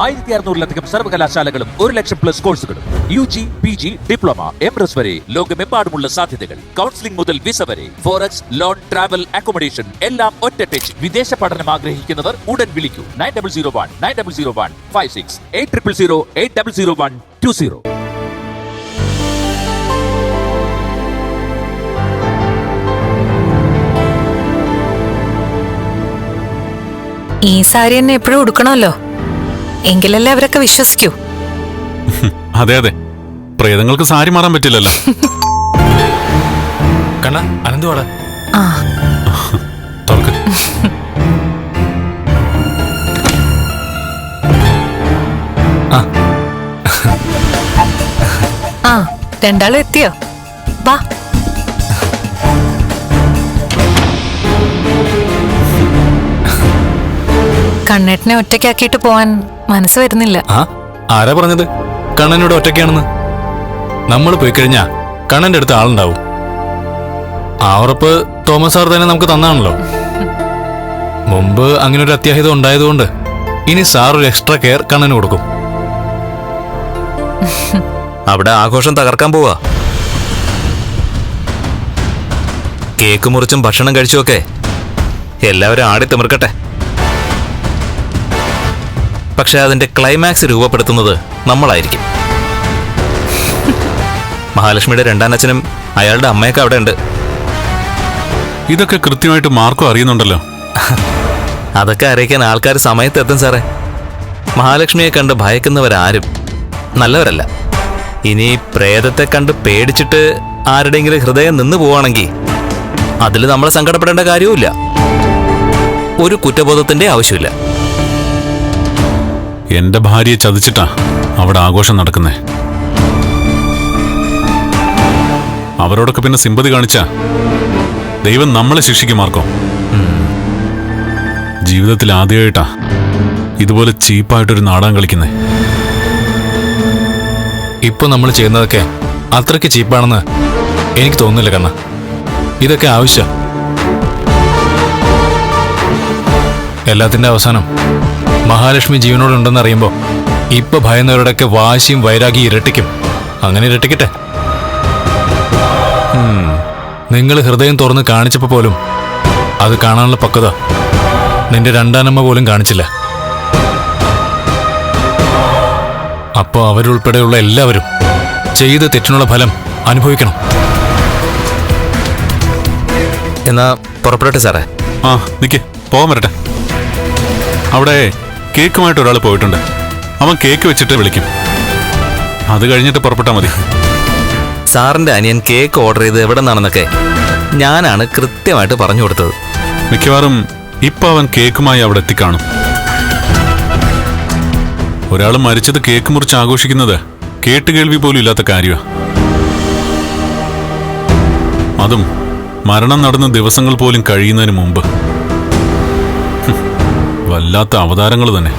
1600-ലധികം സർവകലാശാലകളും 1,00,000+ കോഴ്സുകളും UG, PG, diploma, MS വരെ ലോകമെമ്പാടുമുള്ള സാധ്യതകൾ. കൗൺസിലിംഗ് മുതൽ വിസ വരെ, ഫോറക്സ്, ലോൺ, ട്രാവൽ, അക്കോമഡേഷൻ എല്ലാം ഒറ്റ ടച്ച്. വിദേശ പഠനം ആഗ്രഹിക്കുന്നവർ ഉടൻ വിളിക്കൂ 9001 56 8008000120. ഈ സാരി തന്നെ എപ്പോഴും ഉടുക്കണമല്ലോ, എങ്കിലല്ലേ അവരൊക്കെ വിശ്വസിക്കൂ. അതെ അതെ, പ്രേതങ്ങൾക്ക് സാരി മാറാൻ പറ്റില്ലല്ലോ. കണ്ണ അനന്തുവാടാ തുറക്ക്. ആ രണ്ടാളും എത്തിയോ? വാ. കണ്ണേട്ടനെ ഒറ്റയ്ക്കാക്കിയിട്ട് പോവാൻ മനസ്സ് വരുന്നില്ല. ആരാ പറഞ്ഞത് കണ്ണനോട് ഒറ്റയ്ക്കാണെന്ന്? നമ്മൾ പോയി കഴിഞ്ഞാ കണ്ണന്റെ അടുത്ത് ആളുണ്ടാവും. ആ ഉറപ്പ് തോമസ് സാർ തന്നെ നമുക്ക് തന്നാണല്ലോ. മുമ്പ് അങ്ങനെ ഒരു അത്യാഹിതം ഉണ്ടായതുകൊണ്ട് ഇനി സാർ ഒരു എക്സ്ട്രാ കെയർ കണ്ണന് കൊടുക്കും. അവിടെ ആഘോഷം തകർക്കാൻ പോവാ. കേക്ക് മുറിച്ചും ഭക്ഷണം കഴിച്ചുമൊക്കെ എല്ലാവരും ആടി തിമിർക്കട്ടെ. പക്ഷെ അതിന്റെ ക്ലൈമാക്സ് രൂപപ്പെടുത്തുന്നത് നമ്മളായിരിക്കും. മഹാലക്ഷ്മിയുടെ രണ്ടാനച്ഛനും അയാളുടെ അമ്മയൊക്കെ അവിടെ ഉണ്ട്. ഇതൊക്കെ കൃത്യമായിട്ട് മാർക്കും അറിയുന്നുണ്ടല്ലോ. അതൊക്കെ അറിയിക്കാൻ ആൾക്കാർ സമയത്തെത്തും സാറേ. മഹാലക്ഷ്മിയെ കണ്ട് ഭയക്കുന്നവരാരും നല്ലവരല്ല. ഇനി പ്രേതത്തെ കണ്ട് പേടിച്ചിട്ട് ആരുടെയെങ്കിലും ഹൃദയം നിന്ന് പോവാണെങ്കിൽ അതിൽ നമ്മൾ സങ്കടപ്പെടേണ്ട കാര്യവുമില്ല. ഒരു കുറ്റബോധത്തിന്റെ ആവശ്യമില്ല. എന്റെ ഭാര്യയെ ചതിച്ചിട്ടാ അവിടെ ആഘോഷം നടക്കുന്നേ. അവരോടൊക്കെ പിന്നെ സിമ്പതി കാണിച്ചാ ദൈവം നമ്മളെ ശിക്ഷിക്കും മാർക്കോ. ജീവിതത്തിൽ ആദ്യമായിട്ടാ ഇതുപോലെ ചീപ്പായിട്ടൊരു നാടകം കളിക്കുന്നേ. ഇപ്പൊ നമ്മൾ ചെയ്യുന്നതൊക്കെ അത്രയ്ക്ക് ചീപ്പാണെന്ന് എനിക്ക് തോന്നുന്നില്ല കണ്ണ. ഇതൊക്കെ ആവശ്യം. എല്ലാത്തിന്റെ അവസാനം മഹാലക്ഷ്മി ജീവനോടുണ്ടെന്ന് അറിയുമ്പോൾ ഇപ്പൊ ഭയന്നവരുടെയൊക്കെ വാശിയും വൈരാഗ്യം ഇരട്ടിക്കും. അങ്ങനെ ഇരട്ടിക്കട്ടെ. നിങ്ങൾ ഹൃദയം തുറന്ന് കാണിച്ചപ്പോ പോലും അത് കാണാനുള്ള പക്വത നിന്റെ രണ്ടാനമ്മ പോലും കാണിച്ചില്ല. അപ്പോ അവരുൾപ്പെടെയുള്ള എല്ലാവരും ചെയ്ത തെറ്റിനുള്ള ഫലം അനുഭവിക്കണം. എന്നാ പുറപ്പെടട്ടെ സാറേ. ആ നിക്ക്, പോകാൻ വരട്ടെ. അവിടെ കേക്കുമായിട്ട് ഒരാൾ പോയിട്ടുണ്ട്. അവൻ കേക്ക് വെച്ചിട്ട് വിളിക്കും. അത് കഴിഞ്ഞിട്ട് പുറപ്പെട്ടാൽ മതി. സാറിന്റെ അനിയൻ കേക്ക് ഓർഡർ ചെയ്ത് എവിടെ നിന്നാണെന്നൊക്കെ ഞാനാണ് കൃത്യമായിട്ട് പറഞ്ഞു കൊടുത്തത്. മിക്കവാറും ഇപ്പൊ അവൻ കേക്കുമായി അവിടെ എത്തിക്കാണും. ഒരാൾ മരിച്ചത് കേക്ക് മുറിച്ച് ആഘോഷിക്കുന്നത് കേട്ടുകേൾവി പോലും ഇല്ലാത്ത കാര്യമാണ്. അതും മരണം നടന്ന ദിവസങ്ങൾ പോലും കഴിയുന്നതിന് മുമ്പ്. വല്ലാത്ത അവതാരങ്ങൾ തന്നെ.